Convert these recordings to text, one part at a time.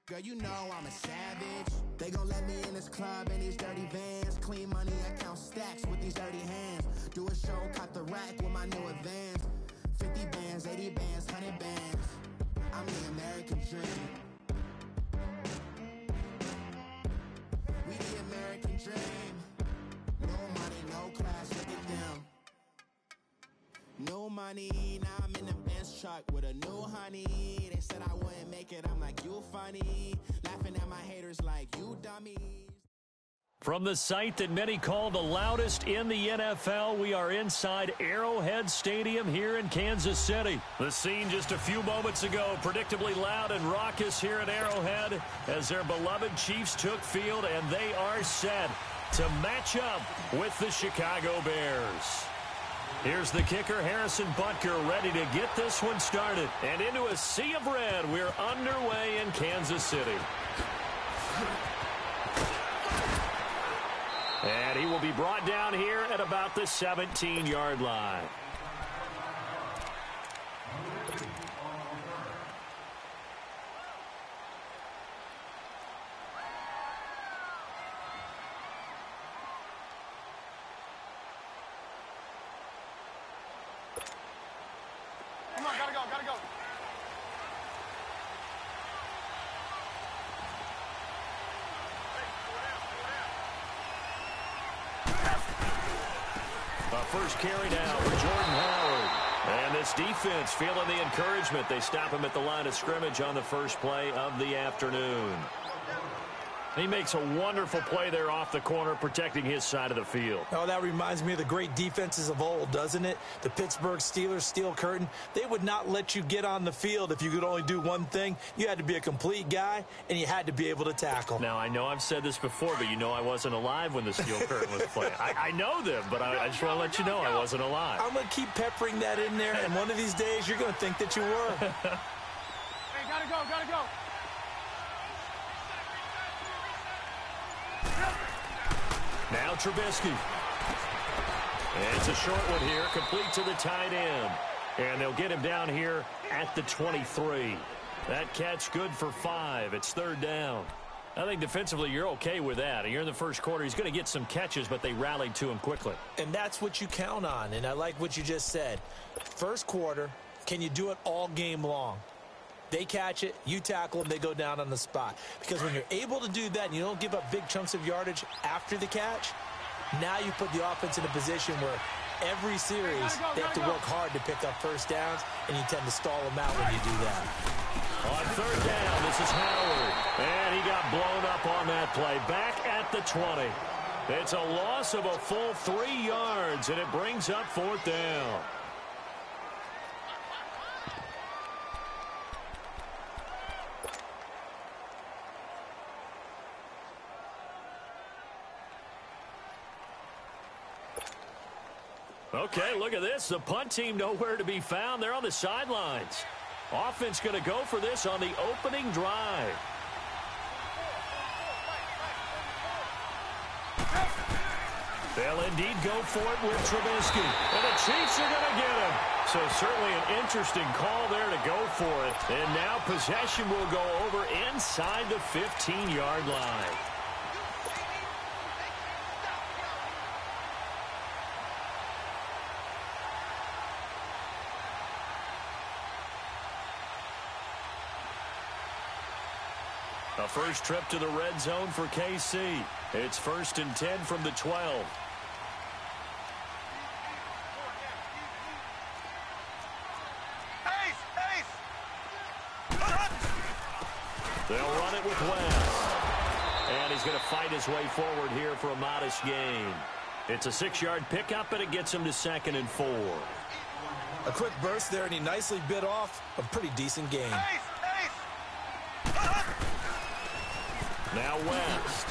Girl, you know I'm a savage. They gon' let me in this club in these dirty vans. Clean money, I count stacks with these dirty hands. Do a show, cop the rack with my new advance. 50 bands, 80 bands, 100 bands. I'm the American dream. We the American dream. No money, no class, look at them. No money, now I'm in the Benz truck with a new honey. They said I wouldn't make it, I'm like, you funny. Laughing at my haters like, you dummies. From the site that many call the loudest in the NFL, we are inside Arrowhead Stadium here in Kansas City. The scene just a few moments ago, predictably loud and raucous here at Arrowhead as their beloved Chiefs took field, and they are set to match up with the Chicago Bears. Here's the kicker, Harrison Butker, ready to get this one started. And into a sea of red, we're underway in Kansas City. And he will be brought down here at about the 17-yard line. Come on, gotta go, gotta go. First carry now for Jordan Howard. And this defense feeling the encouragement. They stop him at the line of scrimmage on the first play of the afternoon. He makes a wonderful play there off the corner, protecting his side of the field. Oh, that reminds me of the great defenses of old, doesn't it? The Pittsburgh Steelers, Steel Curtain. They would not let you get on the field if you could only do one thing. You had to be a complete guy, and you had to be able to tackle. Now, I know I've said this before, but you know I wasn't alive when the Steel Curtain was playing. I know them, but I just want to let you know I wasn't alive. I'm going to keep peppering that in there, and one of these days you're going to think that you were. Hey, gotta go, gotta go. Now Trubisky. And it's a short one here, complete to the tight end. And they'll get him down here at the 23. That catch good for 5. It's third down. I think defensively you're okay with that. You're in the first quarter. He's going to get some catches, but they rallied to him quickly. And that's what you count on, and I like what you just said. First quarter, can you do it all game long? They catch it, you tackle them, they go down on the spot. Because when you're able to do that and you don't give up big chunks of yardage after the catch, now you put the offense in a position where every series they have to work hard to pick up first downs, and you tend to stall them out when you do that. On third down, this is Howard. And he got blown up on that play. Back at the 20. It's a loss of a full 3 yards, and it brings up fourth down. Okay, look at this. The punt team nowhere to be found. They're on the sidelines. Offense going to go for this on the opening drive. They'll indeed go for it with Trubisky. And the Chiefs are going to get him. So certainly an interesting call there to go for it. And now possession will go over inside the 15-yard line. A first trip to the red zone for KC. It's 1st and 10 from the 12. They'll run it with West. And he's going to fight his way forward here for a modest gain. It's a 6-yard pickup, and it gets him to 2nd and 4. A quick burst there, and he nicely bit off a pretty decent gain. Now West.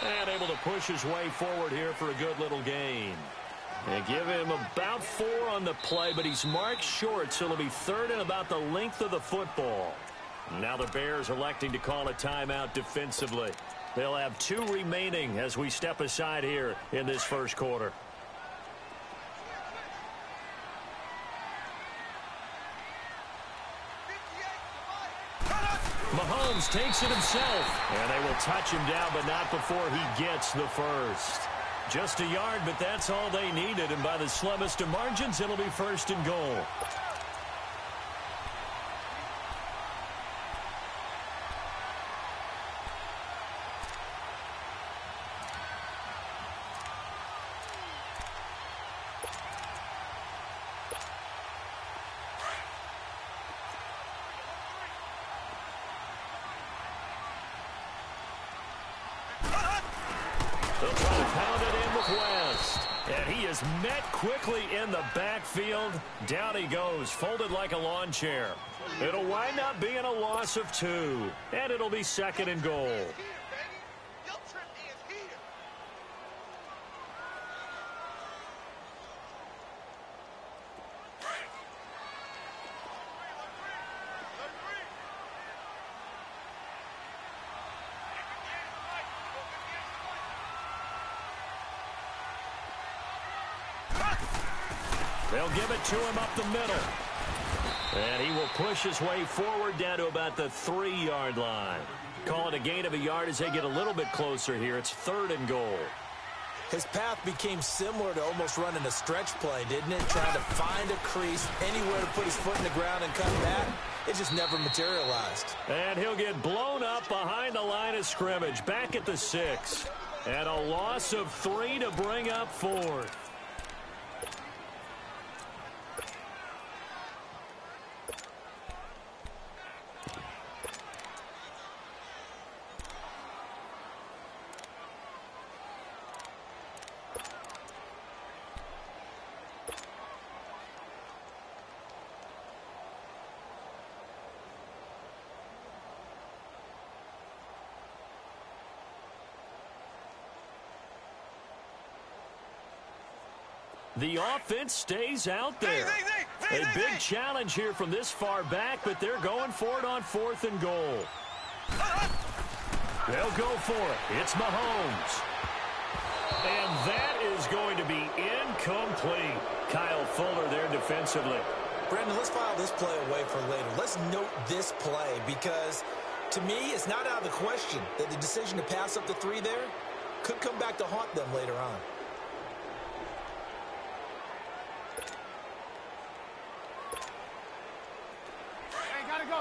And able to push his way forward here for a good little gain. And give him about 4 on the play, but he's marked short, so it'll be 3rd and about the length of the football. Now the Bears electing to call a timeout defensively. They'll have 2 remaining as we step aside here in this first quarter. Mahomes takes it himself. And they will touch him down, but not before he gets the first. Just a yard, but that's all they needed. And by the slimmest of margins, it'll be 1st and goal. They'll try to pound it in with West. And he is met quickly in the backfield. Down he goes, folded like a lawn chair. It'll wind up being a loss of 2. And it'll be 2nd and goal. They'll give it to him up the middle. And he will push his way forward down to about the 3-yard line. Call it a gain of a yard as they get a little bit closer here. It's 3rd and goal. His path became similar to almost running a stretch play, didn't it? Trying to find a crease, anywhere to put his foot in the ground and cut back. It just never materialized. And he'll get blown up behind the line of scrimmage, back at the 6. And a loss of 3 to bring up 4th. The offense stays out there. A big challenge here from this far back, but they're going for it on 4th and goal. They'll go for it. It's Mahomes. And that is going to be incomplete. Kyle Fuller there defensively. Brandon, let's file this play away for later. Let's note this play because, to me, it's not out of the question that the decision to pass up the 3 there could come back to haunt them later on.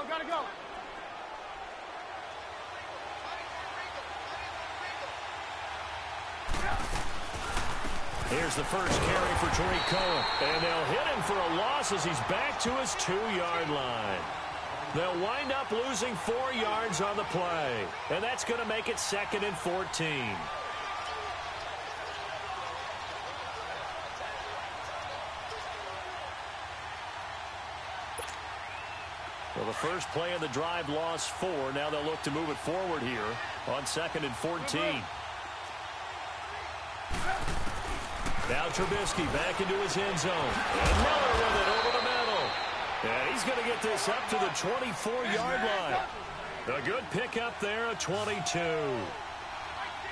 Gotta go. Here's the first carry for Tariq Cohen. And they'll hit him for a loss as he's back to his 2-yard line. They'll wind up losing 4 yards on the play. And that's going to make it 2nd and 14. Well, the first play of the drive lost 4. Now they'll look to move it forward here on 2nd and 14. Now Trubisky back into his end zone. And Miller with it over the middle. And he's going to get this up to the 24-yard line. A good pickup there, a 22.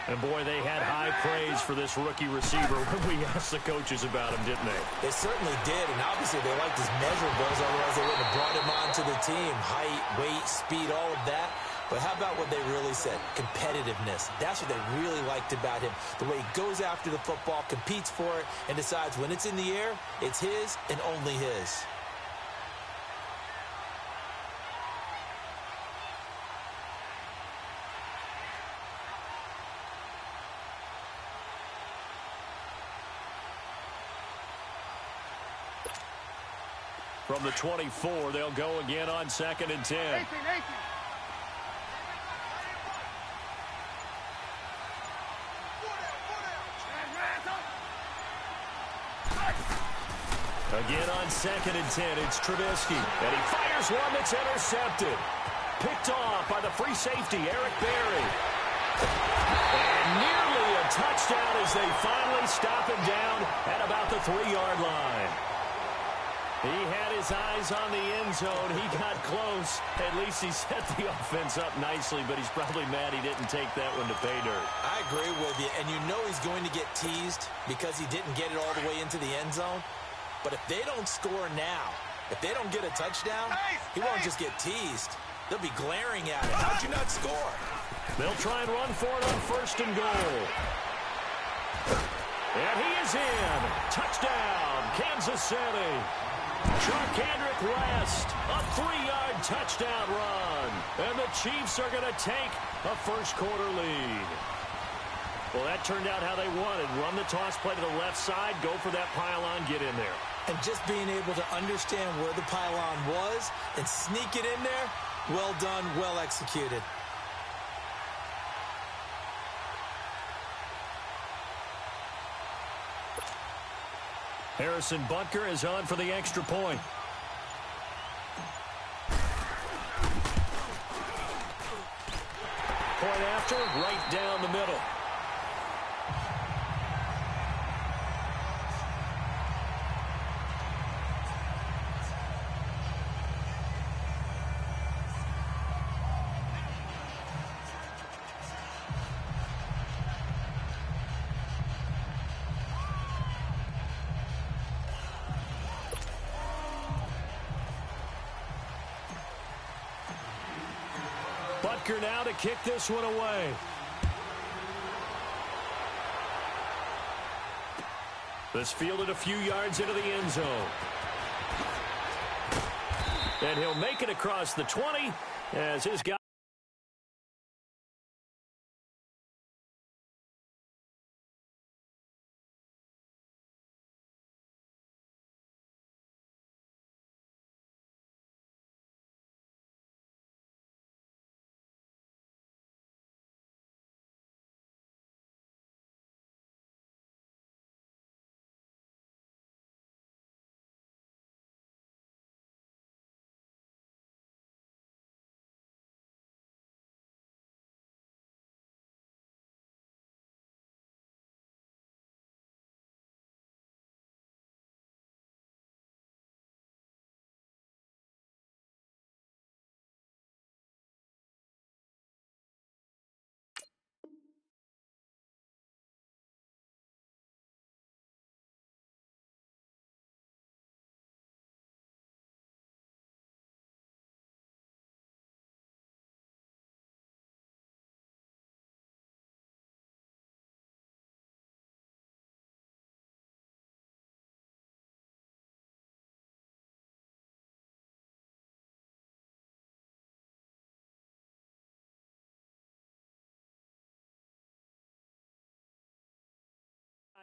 And, boy, they had high praise for this rookie receiver when we asked the coaches about him, didn't they? They certainly did, and obviously they liked his measurables, otherwise they wouldn't have brought him onto the team. Height, weight, speed, all of that. But how about what they really said? Competitiveness. That's what they really liked about him. The way he goes after the football, competes for it, and decides when it's in the air, it's his and only his. From the 24, they'll go again on 2nd and 10. 18. Again on 2nd and 10, it's Trubisky. And he fires one that's intercepted. Picked off by the free safety, Eric Berry. And nearly a touchdown as they finally stop him down at about the 3-yard line. He had his eyes on the end zone. He got close. At least he set the offense up nicely, but he's probably mad he didn't take that one to pay dirt. I agree with you, and you know he's going to get teased because he didn't get it all the way into the end zone. But if they don't score now, if they don't get a touchdown, he won't just get teased. They'll be glaring at it. How'd you not score? They'll try and run for it on 1st and goal. And he is in. Touchdown, Kansas City. Charkandrick West, a 3-yard touchdown run. And the Chiefs are going to take a first-quarter lead. Well, that turned out how they wanted. Run the toss play to the left side, go for that pylon, get in there. And just being able to understand where the pylon was and sneak it in there, well done, well executed. Harrison Butker is on for the extra point. Point after, right down the middle. Butker now to kick this one away. This fielded a few yards into the end zone. And he'll make it across the 20 as his guy.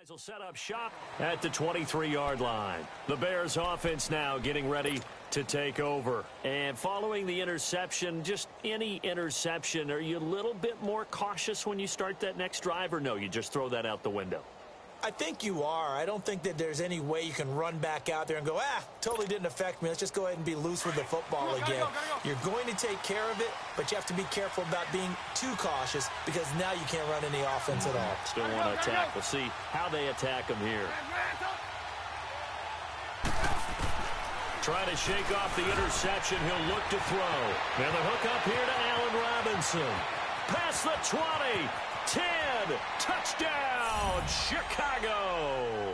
Will set up shop at the 23-yard line. The Bears offense now getting ready to take over. And following the interception, just any interception, are you a little bit more cautious when you start that next drive, or no, you just throw that out the window? I think you are. I don't think that there's any way you can run back out there and go, totally didn't affect me. Let's just go ahead and be loose with the football again. You're going to take care of it, but you have to be careful about being too cautious because now you can't run any offense at all. Still want to attack. We'll see how they attack them here. Trying to shake off the interception. He'll look to throw. And the hook up here to Allen Robinson. Past the 20. 10. Touchdown, Chicago.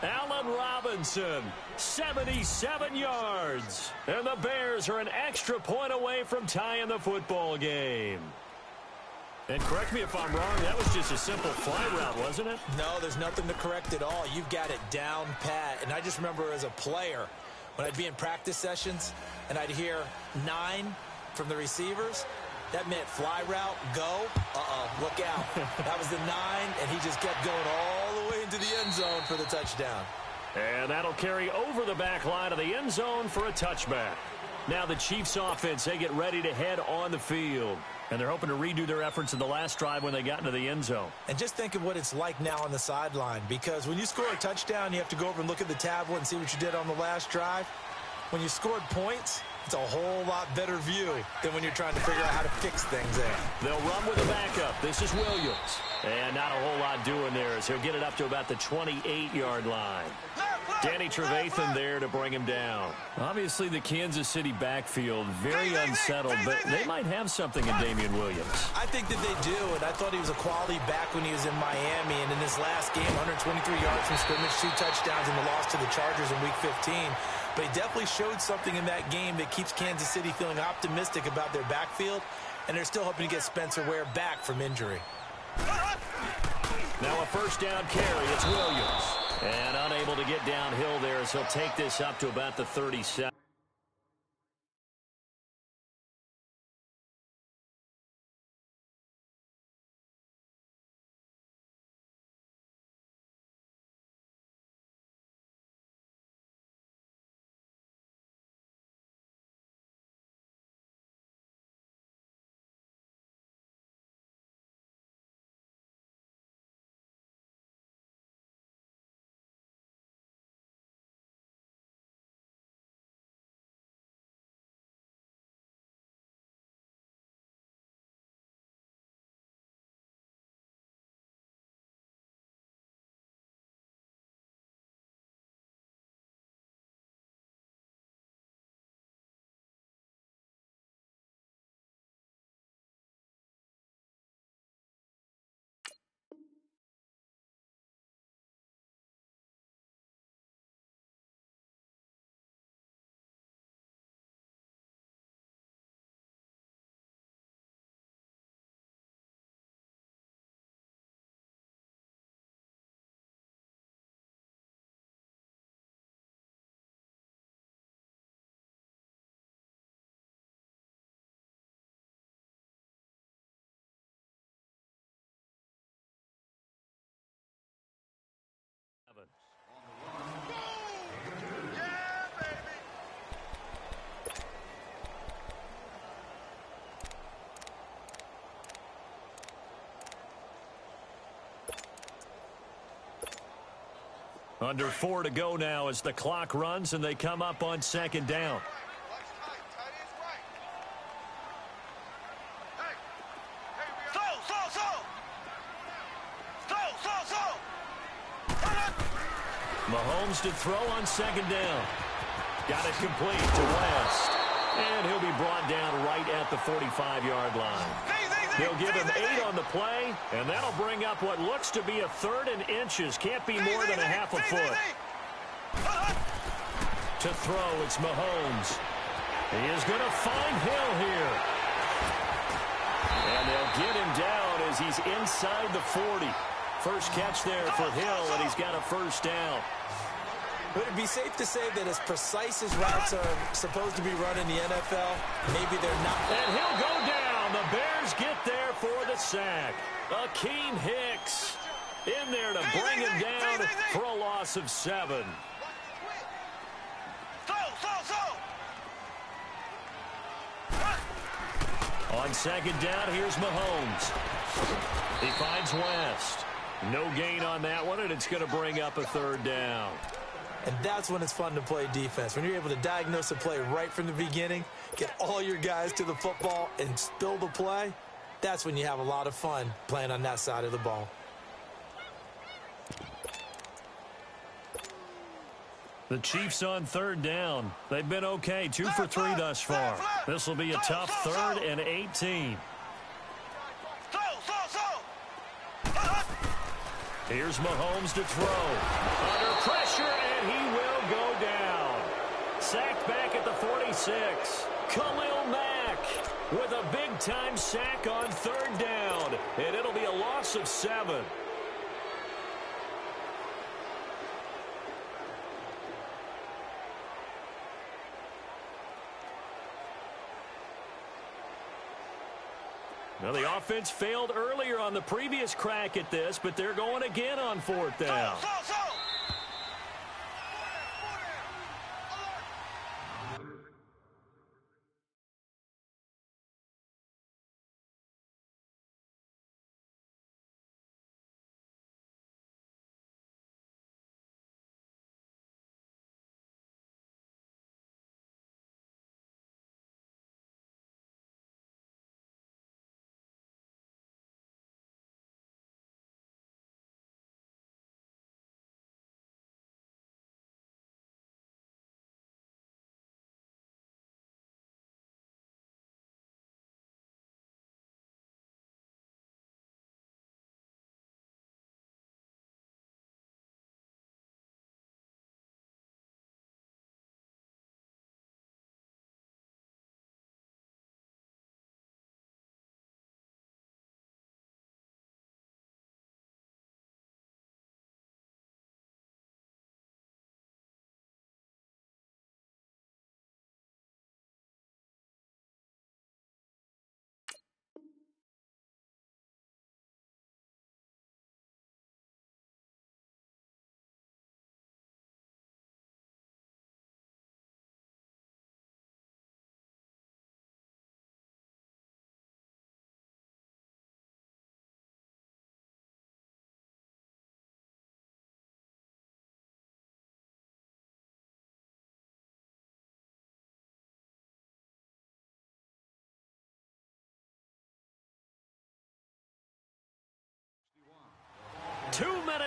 Allen Robinson, 77 yards. And the Bears are an extra point away from tying the football game. And correct me if I'm wrong, that was just a simple fly route, wasn't it? No, there's nothing to correct at all. You've got it down pat. And I just remember as a player, when I'd be in practice sessions and I'd hear 9 from the receivers, that meant fly route, go, look out. That was the 9, and he just kept going all the way into the end zone for the touchdown. And that'll carry over the back line of the end zone for a touchback. Now the Chiefs offense, they get ready to head on the field. And they're hoping to redo their efforts in the last drive when they got into the end zone. And just think of what it's like now on the sideline, because when you score a touchdown, you have to go over and look at the tablet and see what you did on the last drive. When you scored points, it's a whole lot better view than when you're trying to figure out how to fix things there. They'll run with a backup. This is Williams. And not a whole lot doing there as he'll get it up to about the 28-yard line. Danny Trevathan there to bring him down. Obviously, the Kansas City backfield very unsettled, but they might have something in Damian Williams. I think that they do, and I thought he was a quality back when he was in Miami. And in his last game, 123 yards from scrimmage, 2 touchdowns in the loss to the Chargers in Week 15. but he definitely showed something in that game that keeps Kansas City feeling optimistic about their backfield, and they're still hoping to get Spencer Ware back from injury. Now a first down carry. It's Williams. And unable to get downhill there as he'll take this up to about the 37. Under 4 to go now as the clock runs and they come up on second down. Mahomes to throw on second down. Got it complete to West. And he'll be brought down right at the 45-yard line. They'll give him 8 on the play, and that'll bring up what looks to be a 3rd and inches. Can't be more than a half a foot. To throw, it's Mahomes. He is going to find Hill here. And they'll get him down as he's inside the 40. First catch there for Hill, and he's got a first down. Would it be safe to say that as precise as routes are supposed to be run in the NFL, maybe they're not? And he'll go down. The Bears get there for the sack. Akeem Hicks in there to bring him down for a loss of 7. On second down, here's Mahomes. He finds West. No gain on that one, and it's going to bring up a 3rd down. And that's when it's fun to play defense. When you're able to diagnose a play right from the beginning, get all your guys to the football, and spill the play, that's when you have a lot of fun playing on that side of the ball. The Chiefs on 3rd down. They've been okay, 2 for 3 thus far. This will be a tough 3rd and 18. Here's Mahomes to throw. Under pressure, and he will go down. Sacked back at the 46. Khalil Mack with a big-time sack on 3rd down. And it'll be a loss of 7. Now, the offense failed earlier on the previous crack at this, but they're going again on 4th down.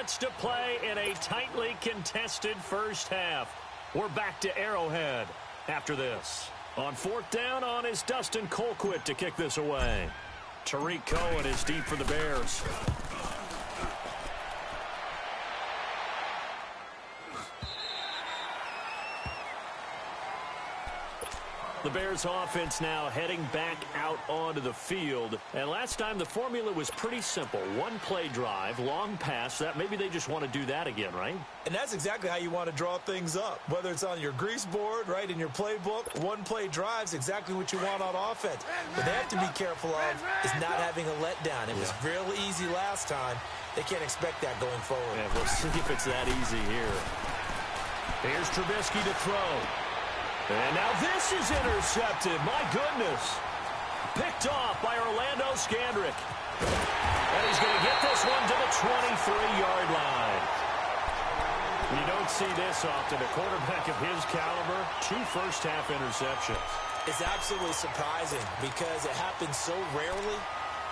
minutes to play in a tightly contested first half. We're back to Arrowhead after this. On fourth down on is Dustin Colquitt to kick this away. Tariq Cohen is deep for the Bears. The Bears offense now heading back out onto the field. And last time the formula was pretty simple. One play drive, long pass. That maybe they just want to do that again, right? And that's exactly how you want to draw things up. Whether it's on your grease board, right, in your playbook, one play drive's exactly what you want on offense. What they have to be careful of is not having a letdown. It was real easy last time. They can't expect that going forward. Yeah, we'll see if it's that easy here. Here's Trubisky to throw. And now this is intercepted. My goodness. Picked off by Orlando Scandrick. And he's going to get this one to the 23-yard line. You don't see this often. A quarterback of his caliber, 2 first-half interceptions. It's absolutely surprising because it happens so rarely.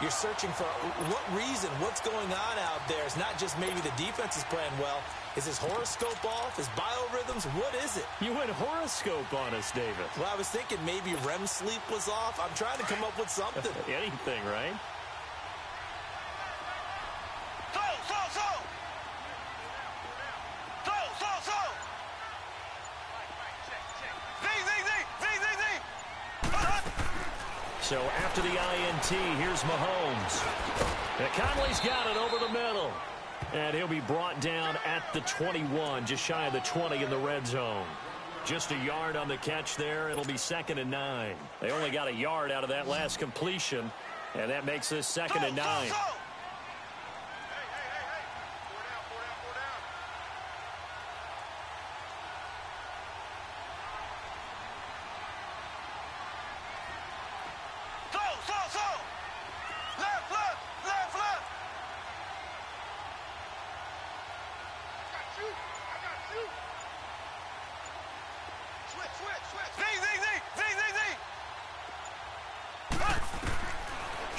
You're searching for what reason, what's going on out there. It's not just maybe the defense is playing well. Is his horoscope off? His biorhythms? What is it? You went horoscope on us, David. Well, I was thinking maybe REM sleep was off. I'm trying to come up with something. Anything, right? So after the INT, here's Mahomes. And Conley's got it over the middle. And he'll be brought down at the 21, just shy of the 20 in the red zone. Just a yard on the catch there. It'll be 2nd and 9. They only got a yard out of that last completion, and that makes this 2nd and 9.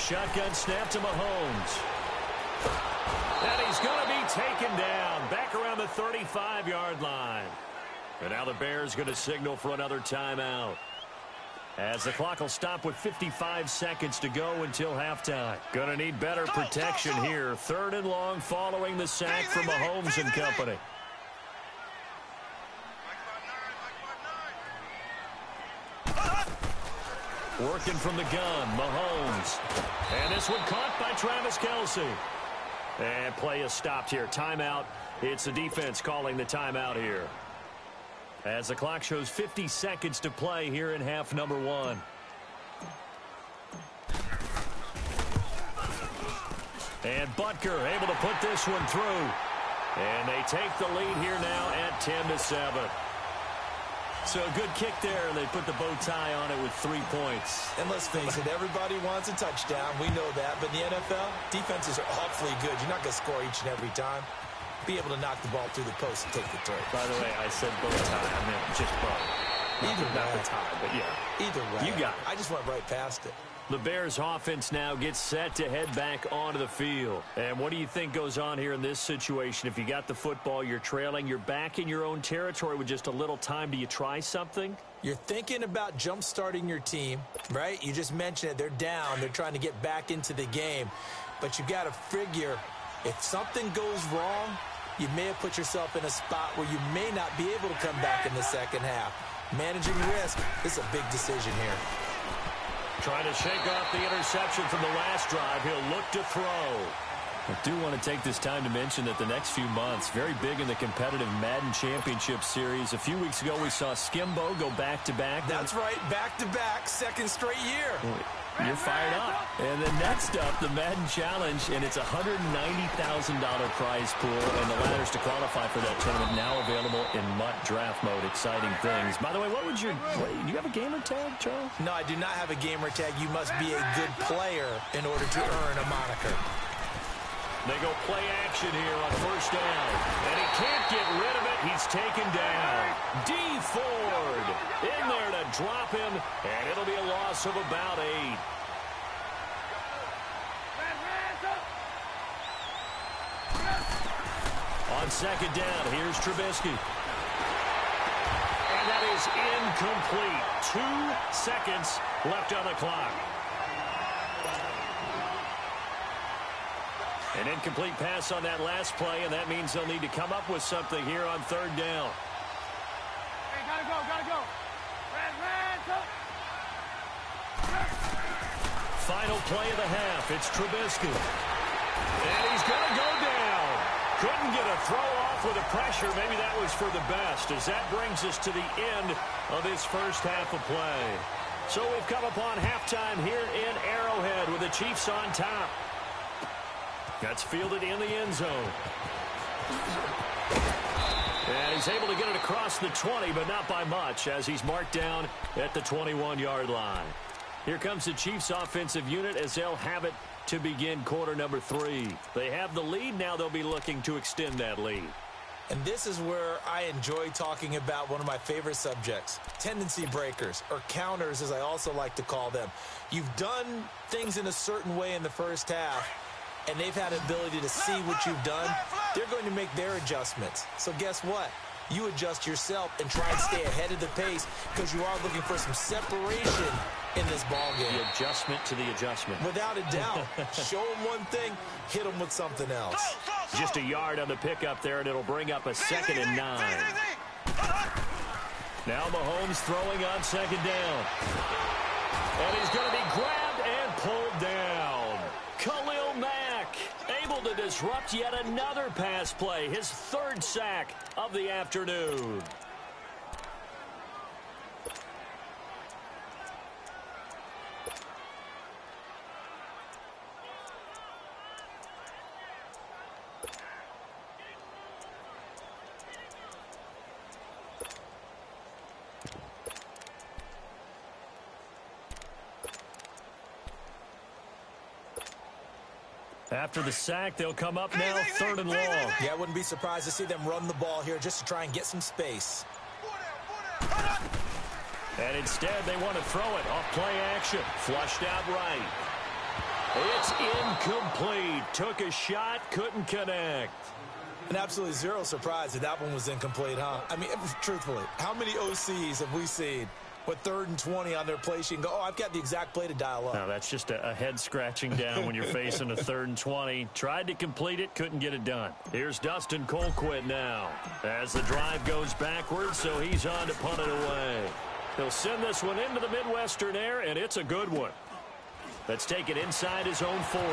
Shotgun snap to Mahomes. And he's going to be taken down back around the 35-yard line. And now the Bears going to signal for another timeout. As the clock will stop with 55 seconds to go until halftime. Going to need better protection here. 3rd and long following the sack from Mahomes and company. Working from the gun, Mahomes. And this one caught by Travis Kelce. And play is stopped here. Timeout. It's the defense calling the timeout here. As the clock shows 50 seconds to play here in half number 1. And Butker able to put this one through. And they take the lead here now at 10-7. So a good kick there, and they put the bow tie on it with 3 points. And let's face it, everybody wants a touchdown. We know that. But in the NFL, defenses are awfully good. You're not going to score each and every time. Be able to knock the ball through the post and take the throw. By the way, I said bow tie. I meant just bow. Not the tie, but yeah. Either way. You got it. I just went right past it. The Bears offense now gets set to head back onto the field. And what do you think goes on here in this situation? If you got the football, you're trailing, you're back in your own territory with just a little time. Do you try something? You're thinking about jump-starting your team, right? You just mentioned it. They're down. They're trying to get back into the game. But you got to figure if something goes wrong, you may have put yourself in a spot where you may not be able to come back in the second half. Managing risk is a big decision here. Trying to shake off the interception from the last drive. He'll look to throw. I do want to take this time to mention that the next few months, very big in the competitive Madden Championship Series. A few weeks ago, we saw Skimbo go back-to-back. That's right, back-to-back, 2nd straight year. You're fired up. And then next up, the Madden Challenge, and it's a $190,000 prize pool, and the ladders to qualify for that tournament now available in MUT draft mode. Exciting things. By the way, do you have a gamer tag, Charles? No, I do not have a gamer tag. You must be a good player in order to earn a moniker. They go play action here on 1st down. And he can't get rid of it. He's taken down. D. Ford in there to drop him. And it'll be a loss of about 8. second down. Here's Trubisky. And that is incomplete. 2 seconds left on the clock. An incomplete pass on that last play, and that means they'll need to come up with something here on third down. Hey, gotta go, gotta go. Red, go. Final play of the half. It's Trubisky. And he's going to go down. Couldn't get a throw off with the pressure. Maybe that was for the best, as that brings us to the end of this first half of play. So we've come upon halftime here in Arrowhead with the Chiefs on top. That's fielded in the end zone. And he's able to get it across the 20, but not by much, as he's marked down at the 21-yard line. Here comes the Chiefs offensive unit as they'll have it to begin quarter number 3. They have the lead. Now they'll be looking to extend that lead. And this is where I enjoy talking about one of my favorite subjects, tendency breakers, or counters as I also like to call them. You've done things in a certain way in the first half, and they've had ability to see what you've done. They're going to make their adjustments. So guess what? You adjust yourself and try and stay ahead of the pace, because you are looking for some separation in this ball game. The adjustment to the adjustment. Without a doubt. Show them one thing, hit them with something else. Just a yard on the pickup there, and it'll bring up a 2nd and 9. Now Mahomes throwing on second down. And he's going to be grabbed and pulled down. Khalil Mack able to disrupt yet another pass play. His 3rd sack of the afternoon. After the sack, they'll come up now 3rd and long. Yeah, I wouldn't be surprised to see them run the ball here just to try and get some space. And instead, they want to throw it off play action. Flushed out right. It's incomplete. Took a shot, couldn't connect. And absolutely zero surprise that one was incomplete, huh? I mean, truthfully, how many OCs have we seen with 3rd and 20 on their play sheet and go, oh, I've got the exact play to dial up? No, that's just a head scratching down when you're facing a 3rd and 20. Tried to complete it, couldn't get it done. Here's Dustin Colquitt now as the drive goes backwards, so he's on to punt it away. He'll send this one into the Midwestern air, and it's a good one. Let's take it inside his own 40.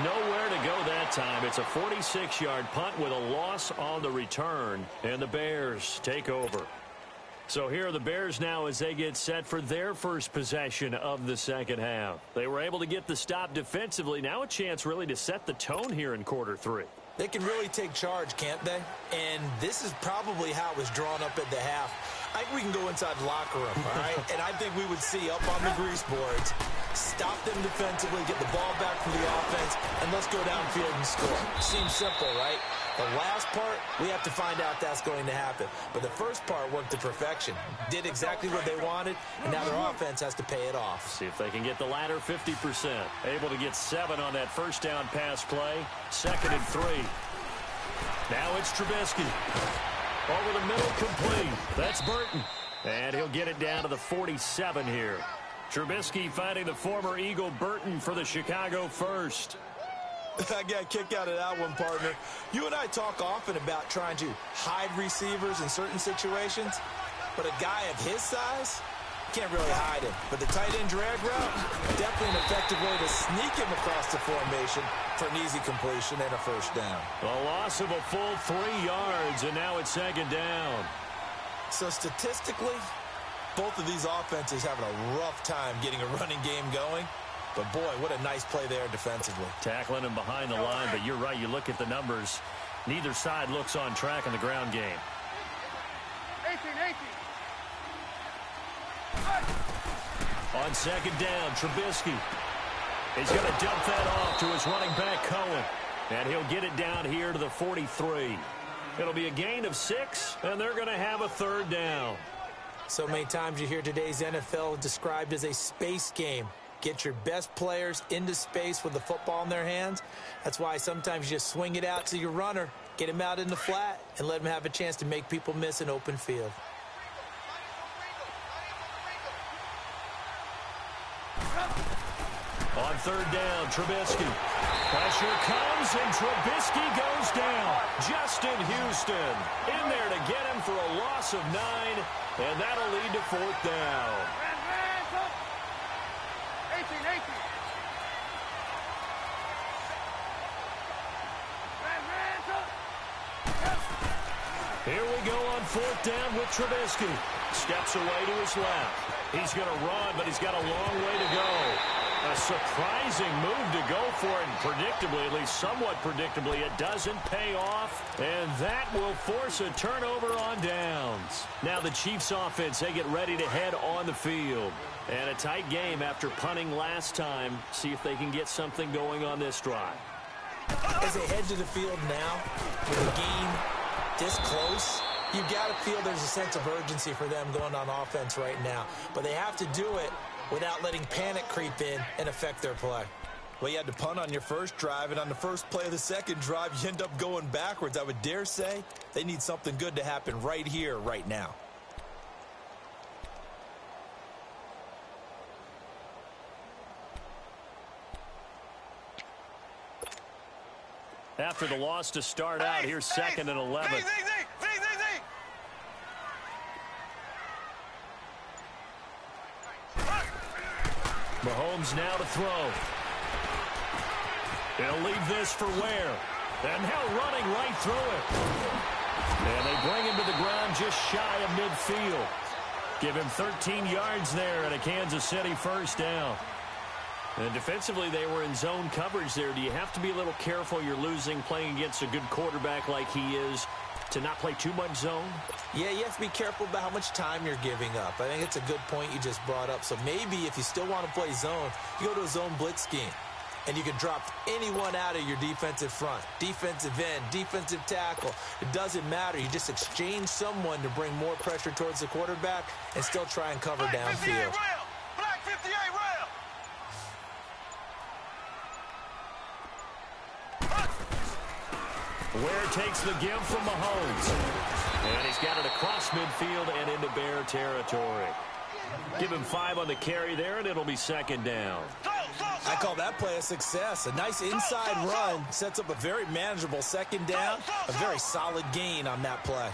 Nowhere to go that time. It's a 46-yard punt with a loss on the return, and the Bears take over. So here are the Bears now as they get set for their first possession of the second half. They were able to get the stop defensively. Now a chance really to set the tone here in quarter 3. They can really take charge, can't they? And this is probably how it was drawn up at the half. I think we can go inside the locker room, all right? And I think we would see up on the grease boards, stop them defensively, get the ball back from the offense, and let's go downfield and score. Seems simple, right? The last part, we have to find out that's going to happen. But the first part worked to perfection. Did exactly what they wanted, and now their offense has to pay it off. See if they can get the latter 50%. Able to get 7 on that first down pass play. 2nd and 3. Now it's Trubisky. Over the middle, complete. That's Burton. And he'll get it down to the 47 here. Trubisky finding the former Eagle Burton for the Chicago first. I got a kick out of that one, partner. You and I talk often about trying to hide receivers in certain situations, but a guy of his size, can't really hide him. But the tight end drag route, definitely an effective way to sneak him across the formation for an easy completion and a first down. A loss of a full 3 yards, and now it's 2nd down. So statistically, both of these offenses having a rough time getting a running game going. But, boy, what a nice play there defensively. Tackling him behind the line, but you're right. You look at the numbers. Neither side looks on track in the ground game. 18. On 2nd down, Trubisky is going to dump that off to his running back, Cohen. And he'll get it down here to the 43. It'll be a gain of 6, and they're going to have a 3rd down. So many times you hear today's NFL described as a space game. Get your best players into space with the football in their hands. That's why sometimes you just swing it out to your runner, get him out in the flat, and let him have a chance to make people miss an open field. On third down, Trubisky. Pressure comes, and Trubisky goes down. Justin Houston in there to get him for a loss of 9, and that'll lead to fourth down. 18. Here we go on fourth down with Trubisky. Steps away to his left. He's going to run, but he's got a long way to go. A surprising move to go for it, and predictably, at least somewhat predictably, it doesn't pay off, and that will force a turnover on downs. Now the Chiefs offense, they get ready to head on the field. And a tight game after punting last time. See if they can get something going on this drive. As they head to the field now, with the game this close, you've got to feel there's a sense of urgency for them going on offense right now. But they have to do it without letting panic creep in and affect their play. Well, you had to punt on your first drive, and on the first play of the second drive, you end up going backwards. I would dare say they need something good to happen right here, right now. After the loss to start out, here's second and 11. Mahomes now to throw. He'll leave this for Ware. And now running right through it. And they bring him to the ground just shy of midfield. Give him 13 yards there and a Kansas City first down. And defensively, they were in zone coverage there. Do you have to be a little careful? You're losing playing against a good quarterback like he is to not play too much zone? Yeah, you have to be careful about how much time you're giving up. I think it's a good point you just brought up. So maybe if you still want to play zone, you go to a zone blitz scheme. And you can drop anyone out of your defensive front, defensive end, defensive tackle. It doesn't matter. You just exchange someone to bring more pressure towards the quarterback and still try and cover downfield. Black 58 rail. Ware takes the give from Mahomes. And he's got it across midfield and into Bear territory. Give him 5 on the carry there, and it'll be second down. I call that play a success. A nice inside run sets up a very manageable second down. A very solid gain on that play.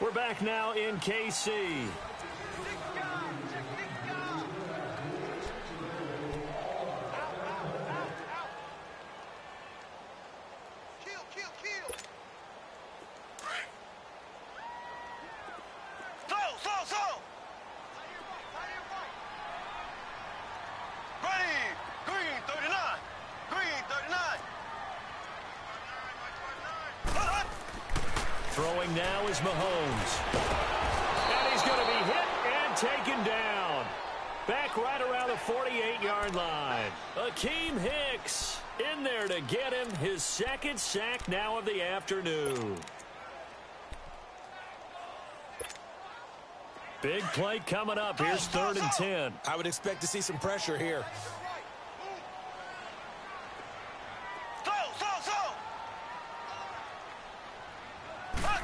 We're back now in KC. Throwing now is Mahomes. And he's going to be hit and taken down. Back right around the 48-yard line. Akeem Hicks in there to get him his second sack now of the afternoon. Big play coming up. Here's 3rd and 10. I would expect to see some pressure here.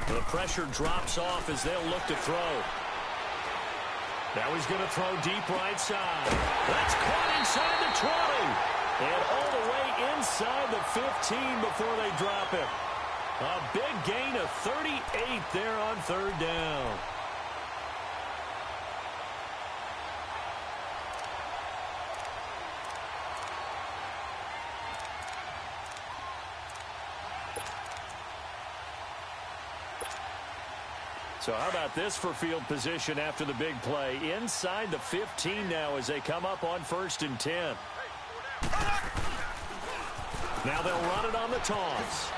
The pressure drops off as they'll look to throw. Now he's going to throw deep right side. That's caught inside the 20. And all the way inside the 15 before they drop it. A big gain of 38 there on 3rd down. So how about this for field position after the big play? Inside the 15 now as they come up on 1st and 10. Now they'll run it on the toss.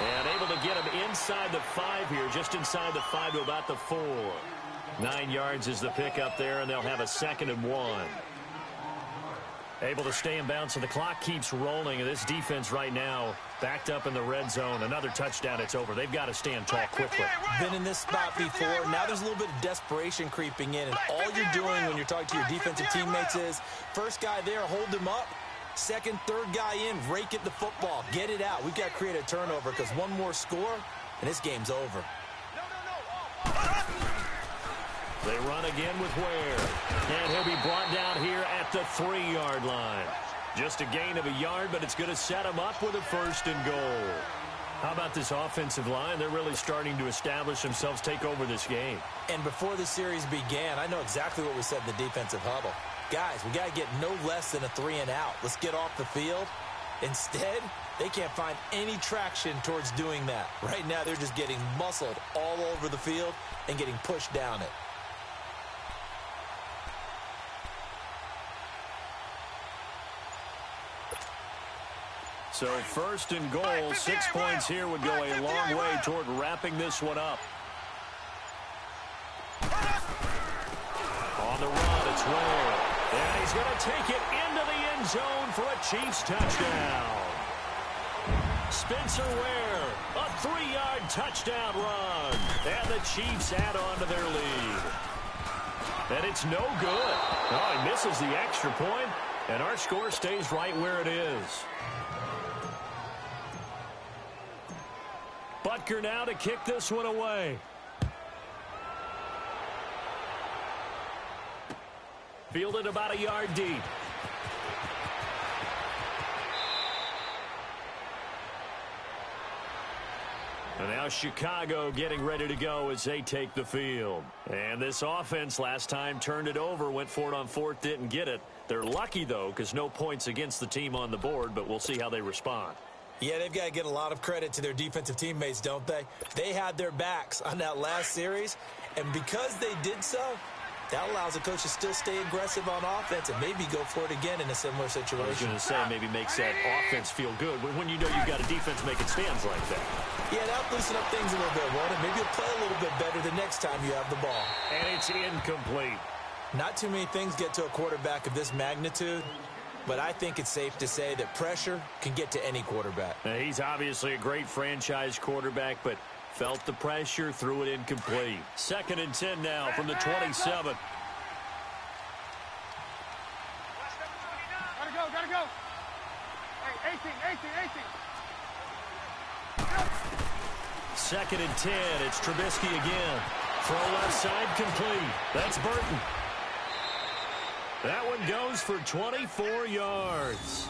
And able to get him inside the 5 here, just inside the 5 to about the 4. 9 yards is the pickup there, and they'll have a 2nd and 1. Able to stay in bounds, so the clock keeps rolling. And this defense right now backed up in the red zone. Another touchdown, it's over. They've got to stand tall quickly. Been in this spot before. Now there's a little bit of desperation creeping in. And all you're doing when you're talking to your defensive teammates is, first guy there, hold him up. Second, third guy in, rake at the football. Get it out. We've got to create a turnover because one more score, and this game's over. They run again with Ware. And he'll be brought down here at the 3-yard line. Just a gain of a yard, but it's going to set him up with a 1st and goal. How about this offensive line? They're really starting to establish themselves, take over this game. And before the series began, I know exactly what we said in the defensive huddle. Guys, we got to get no less than a 3-and-out. Let's get off the field. Instead, they can't find any traction towards doing that. Right now, they're just getting muscled all over the field and getting pushed down it. So 1st and goal, 6 points here would go a long way toward wrapping this one up. On the run, it's Ware. And he's going to take it into the end zone for a Chiefs touchdown. Spencer Ware, a 3-yard touchdown run. And the Chiefs add on to their lead. And it's no good. Oh, he misses the extra point, and our score stays right where it is. Butker now to kick this one away. Fielded about a yard deep. And now Chicago getting ready to go as they take the field. And this offense last time turned it over, went for it on 4th, didn't get it. They're lucky, though, because no points against the team on the board, but we'll see how they respond. Yeah, they've got to get a lot of credit to their defensive teammates, don't they? They had their backs on that last series, and because they did so, that allows the coach to still stay aggressive on offense and maybe go for it again in a similar situation. I was going to say maybe makes that offense feel good when you know you've got a defense making stands like that. Yeah, that'll loosen up things a little bit, won't it? Maybe you'll play a little bit better the next time you have the ball. And it's incomplete. Not too many things get to a quarterback of this magnitude, but I think it's safe to say that pressure can get to any quarterback. Now, he's obviously a great franchise quarterback, but felt the pressure, threw it incomplete. 2nd and 10 now from the 27. Gotta go. Hey, 18. 2nd and 10. It's Trubisky again. Throw left side complete. That's Burton. That one goes for 24 yards.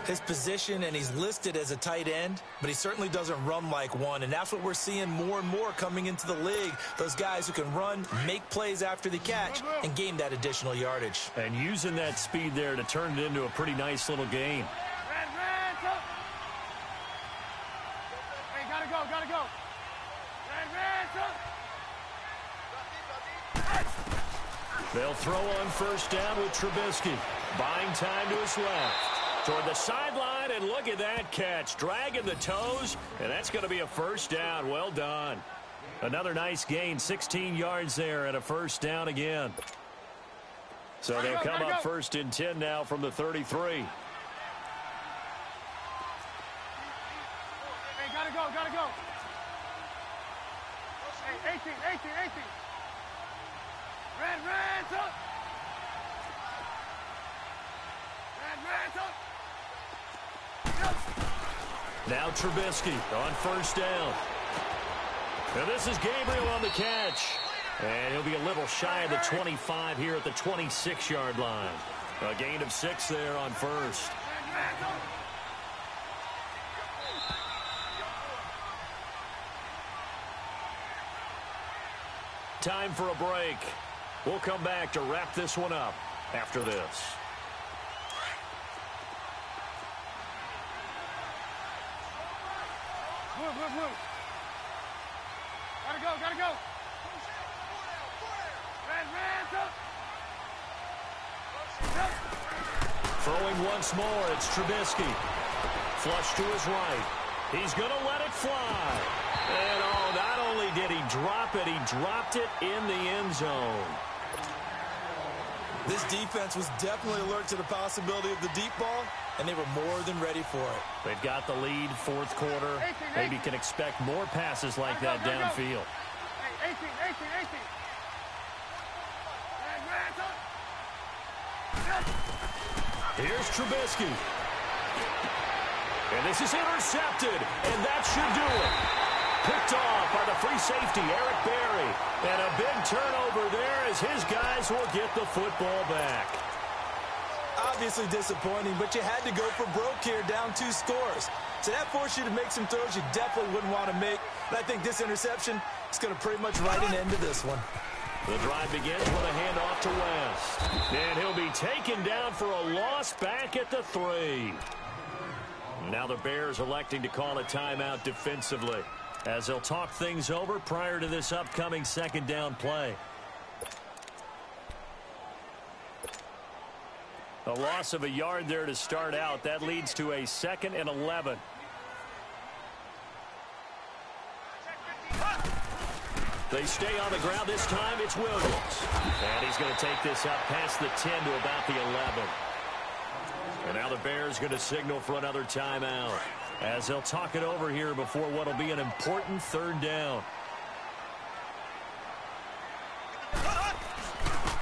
His position, and he's listed as a tight end, but he certainly doesn't run like one, and that's what we're seeing more and more coming into the league. Those guys who can run, make plays after the catch, and gain that additional yardage. And using that speed there to turn it into a pretty nice little game. Hey, gotta go. They'll throw on 1st down with Trubisky. Buying time to his left. Toward the sideline, and look at that catch. Dragging the toes, and that's going to be a 1st down. Well done. Another nice gain, 16 yards there, and a 1st down again. So they'll come up 1st and 10 now from the 33. Hey, gotta go. Hey, 18. Red. Now Trubisky on 1st down. And this is Gabriel on the catch. And he'll be a little shy of the 25 here at the 26-yard line. A gain of 6 there on 1st. Time for a break. We'll come back to wrap this one up after this. Move. Gotta go. Throwing once more, it's Trubisky. Flush to his right. He's going to let it fly. And not only did he drop it, he dropped it in the end zone. This defense was definitely alert to the possibility of the deep ball, and they were more than ready for it. They've got the lead, fourth quarter. Maybe can expect more passes like that downfield. 18. Here's Trubisky. And this is intercepted, and that should do it. Picked off by the free safety, Eric Berry. And a big turnover there as his guys will get the football back. Obviously disappointing, but you had to go for broke here, down 2 scores. So that forced you to make some throws you definitely wouldn't want to make. And I think this interception is going to pretty much write an end to this one. The drive begins with a handoff to West. And he'll be taken down for a loss back at the 3. Now the Bears electing to call a timeout defensively, as they'll talk things over prior to this upcoming second down play. A loss of a yard there to start out. That leads to a 2nd and 11. They stay on the ground this time. It's Williams. And he's going to take this up past the 10 to about the 11. And now the Bears going to signal for another timeout, as they'll talk it over here before what will be an important 3rd down.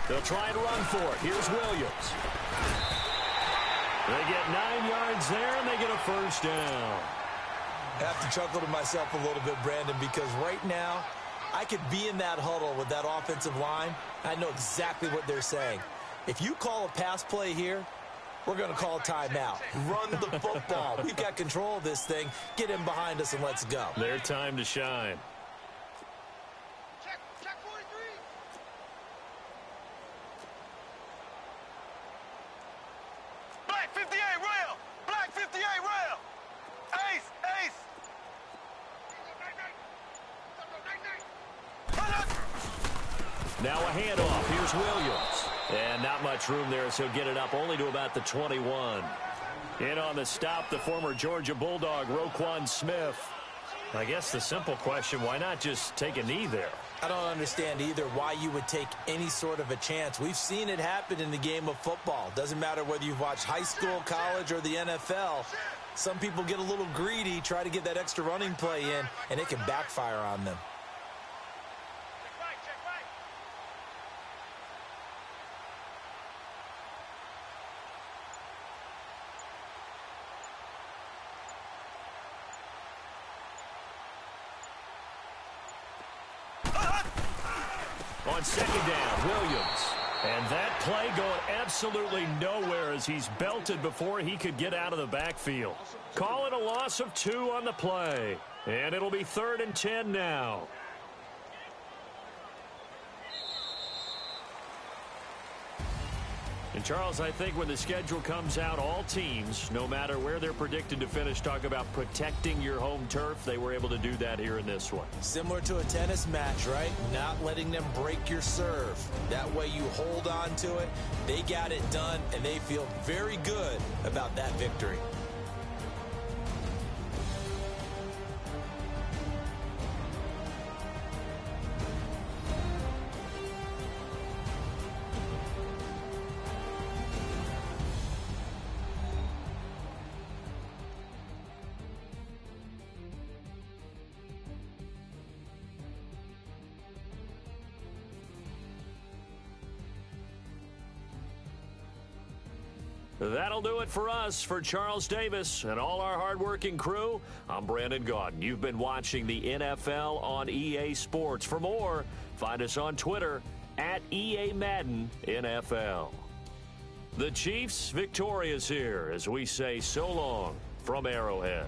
They'll try and run for it. Here's Williams. They get 9 yards there, and they get a 1st down. I have to chuckle to myself a little bit, Brandon, because right now I could be in that huddle with that offensive line. I know exactly what they're saying. If you call a pass play here, we're going to call a timeout. Run the football. We've got control of this thing. Get in behind us and let's go. Their time to shine. Check 43. Black 58 rail. Black 58 rail. Ace. Now a handoff. Here's Williams. And not much room there, so get it up only to about the 21. In on the stop, the former Georgia Bulldog, Roquan Smith. I guess the simple question, why not just take a knee there? I don't understand either why you would take any sort of a chance. We've seen it happen in the game of football. Doesn't matter whether you've watched high school, college, or the NFL. Some people get a little greedy, try to get that extra running play in, and it can backfire on them. On 2nd down, Williams. And that play going absolutely nowhere as he's belted before he could get out of the backfield. Call it a loss of 2 on the play. And it'll be 3rd and 10 now. And Charles, I think when the schedule comes out, all teams, no matter where they're predicted to finish, talk about protecting your home turf. They were able to do that here in this one. Similar to a tennis match, right? Not letting them break your serve. That way you hold on to it. They got it done, and they feel very good about that victory. That'll do it for us. For Charles Davis and all our hardworking crew, I'm Brandon Gaudin. You've been watching the NFL on EA Sports. For more, find us on Twitter at EA Madden NFL. The Chiefs victorious here as we say so long from Arrowhead.